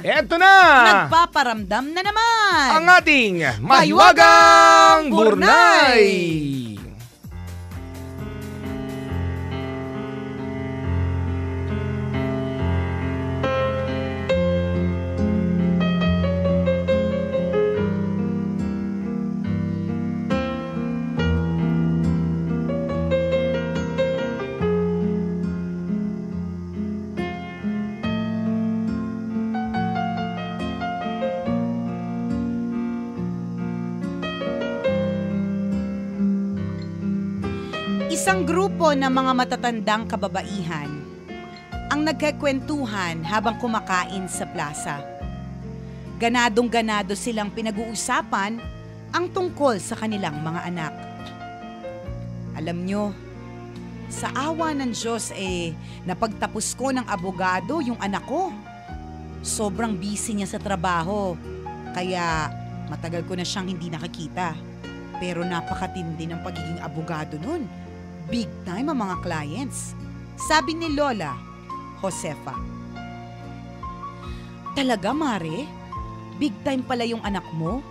Eto na! Nagpaparamdam na naman ang ating Mahiwagang Burnay! Isang grupo ng mga matatandang kababaihan ang nagkakwentuhan habang kumakain sa plaza. Ganadong-ganado silang pinag-uusapan ang tungkol sa kanilang mga anak. Alam nyo, sa awa ng Diyos napagtapos ko ng abogado yung anak ko. Sobrang busy niya sa trabaho, kaya matagal ko na siyang hindi nakikita. Pero napakatindi ng pagiging abogado nun. Big time ang mga clients, sabi ni Lola Josefa. Talaga, Mare? Big time pala yung anak mo?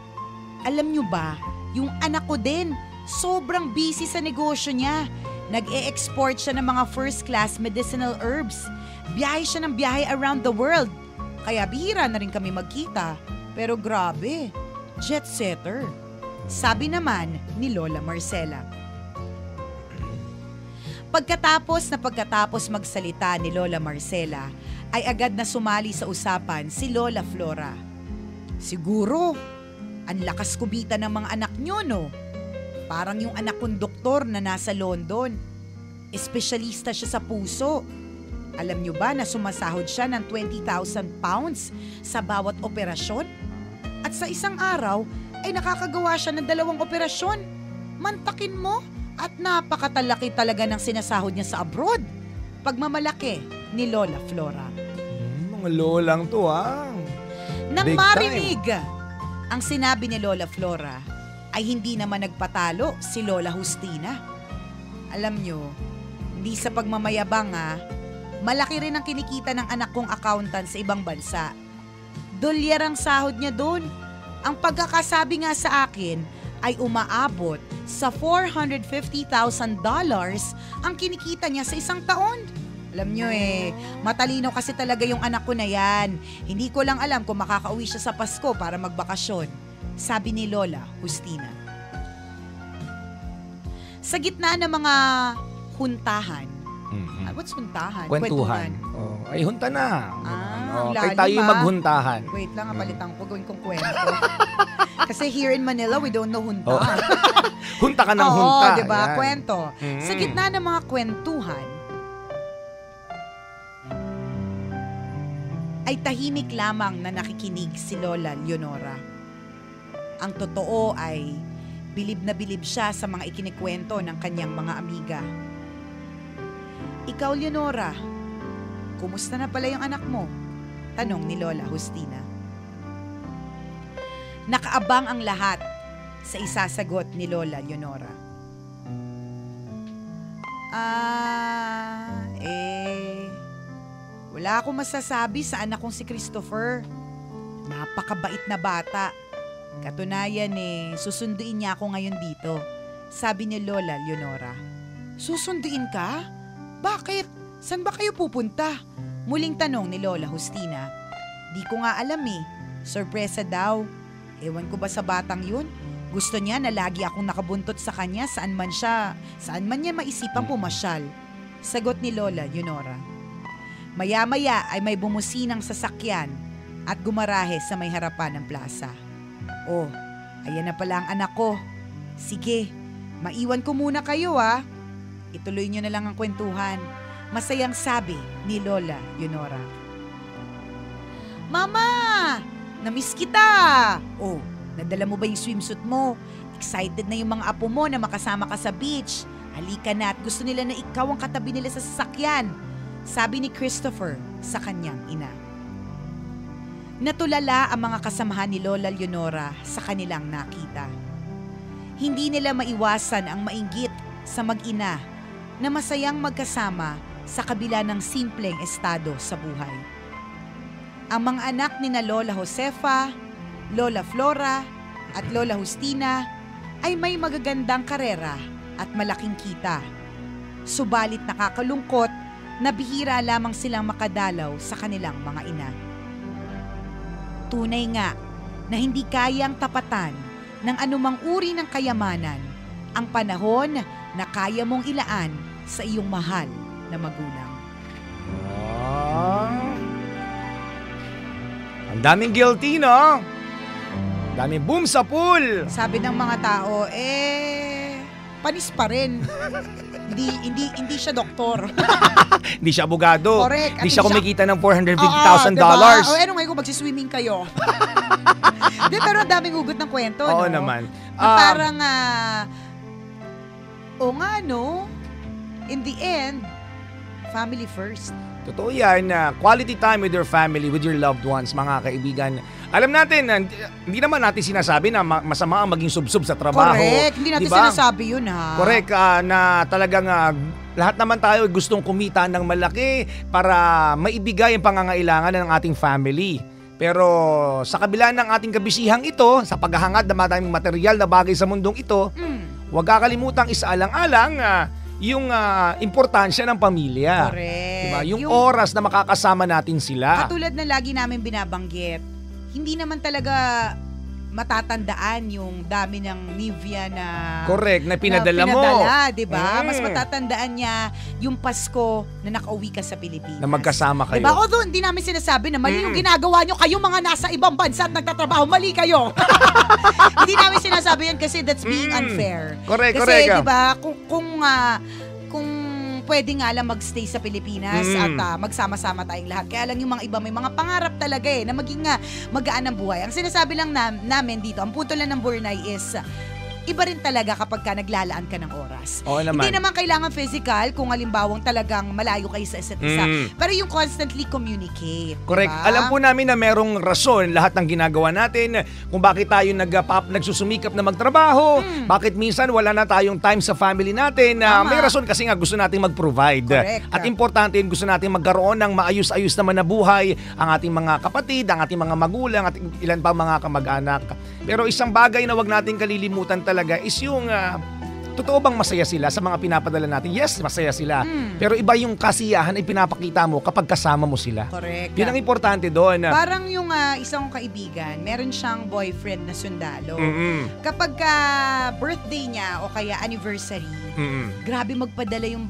Alam nyo ba, yung anak ko din, sobrang busy sa negosyo niya. Nag-e-export siya ng mga first-class medicinal herbs. Biyahe siya ng biyahe around the world. Kaya bihira na rin kami magkita. Pero grabe, jet setter. Sabi naman ni Lola Marcela. Pagkatapos magsalita ni Lola Marcela, ay agad na sumali sa usapan si Lola Flora. Siguro, ang lakas kubita ng mga anak nyo, no? Parang yung anak kong doktor na nasa London. Espesyalista siya sa puso. Alam nyo ba na sumasahod siya ng 20,000 pounds sa bawat operasyon? At sa isang araw, ay nakakagawa siya ng 2 operasyon. Mantakin mo? At napakatalaki talaga ng sinasahod niya sa abroad. Pagmamalaki ni Lola Flora. Mga lolang to Nang marinig ang sinabi ni Lola Flora, ay hindi naman nagpatalo si Lola Justina. Alam nyo, hindi sa pagmamayabang malaki rin ang kinikita ng anak kong accountant sa ibang bansa. Dolyar ang sahod niya doon. Ang pagkakasabi nga sa akin ay umaabot sa $450,000 ang kinikita niya sa isang taon. Alam nyo matalino kasi talaga yung anak ko na yan. Hindi ko lang alam kung makakauwi siya sa Pasko para magbakasyon, sabi ni Lola Justina. Sa gitna ng mga huntahan, what's huntahan? Kwentuhan. Ay, hunta na. Kaya lalim, tayo maghuntahan. Wait lang, palitan ko. Gawin kong kwento. Kasi here in Manila, we don't know hunta. Hunta ka ng hunta. Oo, diba? Yan. Kwento. Sa gitna ng mga kwentuhan, ay tahimik lamang na nakikinig si Lola Leonora. Ang totoo ay bilib na bilib siya sa mga ikinikwento ng kanyang mga amiga. Ikaw, Leonora, kumusta na pala yung anak mo? Tanong ni Lola Justina. Nakaabang ang lahat sa isasagot ni Lola Leonora. Wala akong masasabi sa anak kong si Christopher. Napakabait na bata. Katunayan susunduin niya ako ngayon dito, sabi ni Lola Leonora. Susunduin ka? Bakit? San ba kayo pupunta? Muling tanong ni Lola Justina. Di ko nga alam Sorpresa daw. Ewan ko ba sa batang yun? Gusto niya na lagi akong nakabuntot sa kanya saan man niya maisipang pumasyal. Sagot ni Lola Leonora. Maya-maya ay may bumusinang sasakyan at gumarahe sa may harapan ng plaza. Oh, ayan na pala ang anak ko. Sige, maiwan ko muna kayo Ituloy niyo na lang ang kwentuhan. Masayang sabi ni Lola Leonora. Mama! Namiss kita! Oh, nadala mo ba yung swimsuit mo? Excited na yung mga apo mo na makasama ka sa beach. Halika na at gusto nila na ikaw ang katabi nila sa sasakyan, sabi ni Christopher sa kanyang ina. Natulala ang mga kasamahan ni Lola Leonora sa kanilang nakita. Hindi nila maiwasan ang mainggit sa mag-ina na masayang magkasama sa kabila ng simpleng estado sa buhay. Ang mga anak ni na Lola Josefa, Lola Flora, at Lola Justina ay may magagandang karera at malaking kita. Subalit nakakalungkot na bihira lamang silang makadalaw sa kanilang mga ina. Tunay nga na hindi kayang tapatan ng anumang uri ng kayamanan ang panahon na kaya mong ilaan sa iyong mahal na magulang. Ang daming guilty, no? Ang daming boom sa pool. Sabi ng mga tao, panis pa rin. hindi siya doktor. Hindi siya abogado. Correct. Hindi siya kumikita ng $450,000. Diba? O ano ngayon kung magsiswimming kayo? Di, pero ang daming hugot ng kwento, Oo no? naman. Na parang, no? In the end, family first. Totoo yan, quality time with your family, with your loved ones, mga kaibigan. Alam natin, hindi naman natin sinasabi na masama ang maging subsub sa trabaho. Correct. Hindi natin diba? sinasabi yun, ha? Correct, na talagang lahat naman tayo gustong kumita ng malaki para maibigay ang pangangailangan ng ating family. Pero sa kabila ng ating kabisihang ito, sa paghahangad ng maraming material na bagay sa mundong ito, huwag kakalimutang isaalang-alang yung importansya ng pamilya. Correct. Diba? Yung oras na makakasama natin sila. Katulad na lagi namin binabanggit, hindi naman talaga matatandaan yung dami ng Nivea na Correct, na pinadala mo. Diba? Mas matatandaan niya yung Pasko na nakauwi ka sa Pilipinas. Na magkasama kayo. Diba? Although hindi namin sinasabi na mali yung ginagawa nyo, kayo mga nasa ibang bansa at nagtatrabaho, mali kayo. Hindi namin sinasabi yan kasi that's being unfair. Correct, kasi, correct. diba, kung pwede nga lang magstay sa Pilipinas at magsama-sama tayong lahat. Kaya lang yung mga iba may mga pangarap talaga na maging magaan ang buhay. Ang sinasabi lang namin dito, ang punto lang ng Burnay is iba rin talaga kapag ka naglalaan ka ng oras. Oo naman. Hindi naman kailangan physical kung halimbawang talagang malayo kayo sa isa't isa. Pero yung constantly communicate. Correct. Diba? Alam po namin na merong rason lahat ng ginagawa natin kung bakit tayo nagsusumikap na magtrabaho, bakit minsan wala na tayong time sa family natin. May rason kasi nga gusto nating mag-provide. Correct. At importante yun, gusto nating magkaroon ng maayos-ayos naman na buhay ang ating mga kapatid, ang ating mga magulang at ilan pa mga kamag-anak. Pero isang bagay na wag nating kalilimutan talaga is yung totoo bang masaya sila sa mga pinapadala natin? Yes, masaya sila. Pero iba yung kasiyahan ay pinapakita mo kapag kasama mo sila. Correct. Yun ang importante doon. Parang yung isang kaibigan, meron siyang boyfriend na sundalo. Kapag birthday niya o kaya anniversary, grabe magpadala yung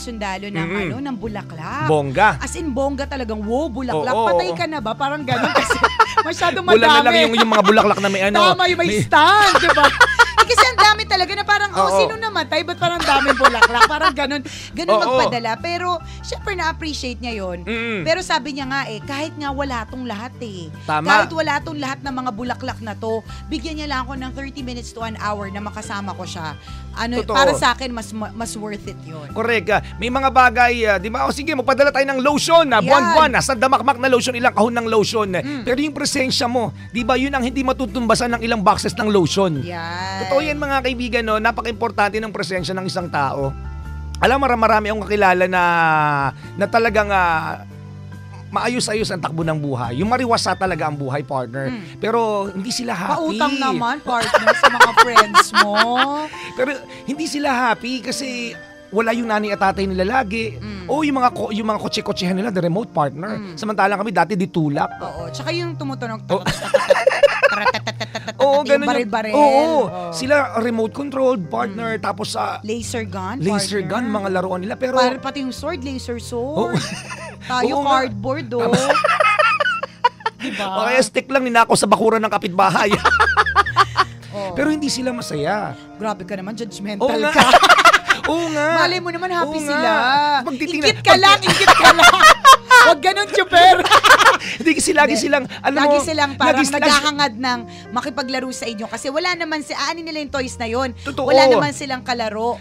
sundalo ng ng bulaklak. Bongga. As in bongga talagang, wow, bulaklak. Oo. Patay ka na ba? Parang gano'n kasi masyadong madami. Kulang na lang yung mga bulaklak na may Tama, yung may stand, diba? Kasi ang dami talaga na parang, sino namatay? Ba't parang daming bulaklak? Parang ganun magpadala. Pero, syempre na-appreciate niya yun. Pero sabi niya nga kahit nga wala tong lahat Tama. Kahit wala tong lahat ng mga bulaklak na to, bigyan niya lang ako ng 30 minutes to an hour na makasama ko siya. Totoo. Para sa akin, mas worth it yun. Correct. May mga bagay, di ba? Sige, magpadala tayo ng lotion. Buwan-buwan, nasa damakmak na lotion, ilang kahon ng lotion. Pero yung presensya mo, di ba, yun ang hindi matutumbasan ng ilang boxes ng lotion. Yan. Totoo yan mga kaibigan, no? Napaka-importante ng presensya ng isang tao. Alam, marami akong kakilala na talagang maayos-ayos ang takbo ng buhay. Yung mariwasa talaga ang buhay, partner. Pero hindi sila happy. Pautang naman, partner, sa mga friends mo. Pero hindi sila happy kasi wala yung nanay at tatay nila lagi. O yung mga kotse-kotsehan nila, the remote partner. Samantalang kami dati ditulak. Oo, tsaka yung tumutunog. Oo, yung ganun. baril-baril. Oo. Sila remote controlled partner, tapos Laser gun, laser gun, partner. mga laruan nila. Pero Pati yung sword, laser sword. Tayo Oo nga. cardboard, Diba? o kaya stick lang ninako sa bakuran ng kapitbahay. Oh. Pero hindi sila masaya. Grabe ka naman, judgmental Oo nga. ka. Oo nga. Malay mo naman happy Oo sila. nga. Ingit ka lang. Huwag ganun, chuper. Hindi kasi lagi silang, Lagi silang parang lagi- naghahangad ng makipaglaro sa inyo kasi wala naman aanin nila yung toys na yon. Totoo. Wala naman silang kalaro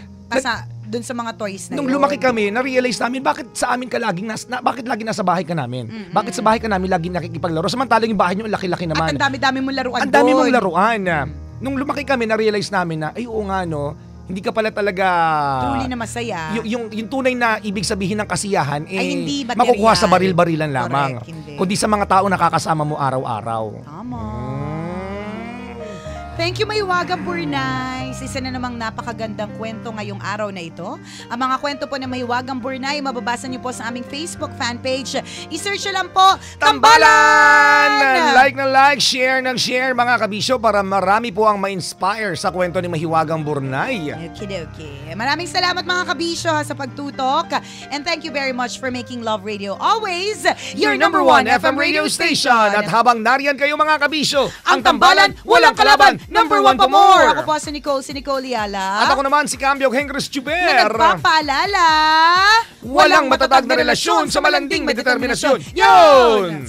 dun sa mga toys na Nung yun. lumaki kami, na-realize namin bakit sa amin ka laging bakit lagi nasa bahay ka namin? Bakit sa bahay ka namin laging nakikipaglaro? Samantalang yung bahay niyo laki-laki naman. At ang dami-dami mong laruan Ang dami doon. mong laruan. Nung lumaki kami, na-realize namin na, ay oo nga no, hindi ka pala talaga Truly na masaya. yung tunay na ibig sabihin ng kasiyahan Ay, hindi material. makukuha sa baril-barilan lamang. Correct, hindi. Kundi sa mga tao nakakasama mo araw-araw. Tama. Thank you, Mahiwagang Burnay. Isa na namang napakagandang kwento ngayong araw na ito. Ang mga kwento po ng Mahiwagang Burnay, mababasa niyo po sa aming Facebook fan page. I-search lang po, Tambalan! Like na like, share ng share mga kabisyo para marami po ang ma-inspire sa kwento ni Mahiwagang Burnay. Okay. Maraming salamat mga kabisyo sa pagtutok. And thank you very much for making Love Radio always Your number one FM radio station. At habang nariyan kayo mga kabisyo, ang Tambalan, walang kalaban, number one pa more! Ako po si Nicole Yala. At ako naman si Cambiog Hengres Na Juber. nagpapaalala, Walang matatag na relasyon sa malanding may determinasyon. Yun!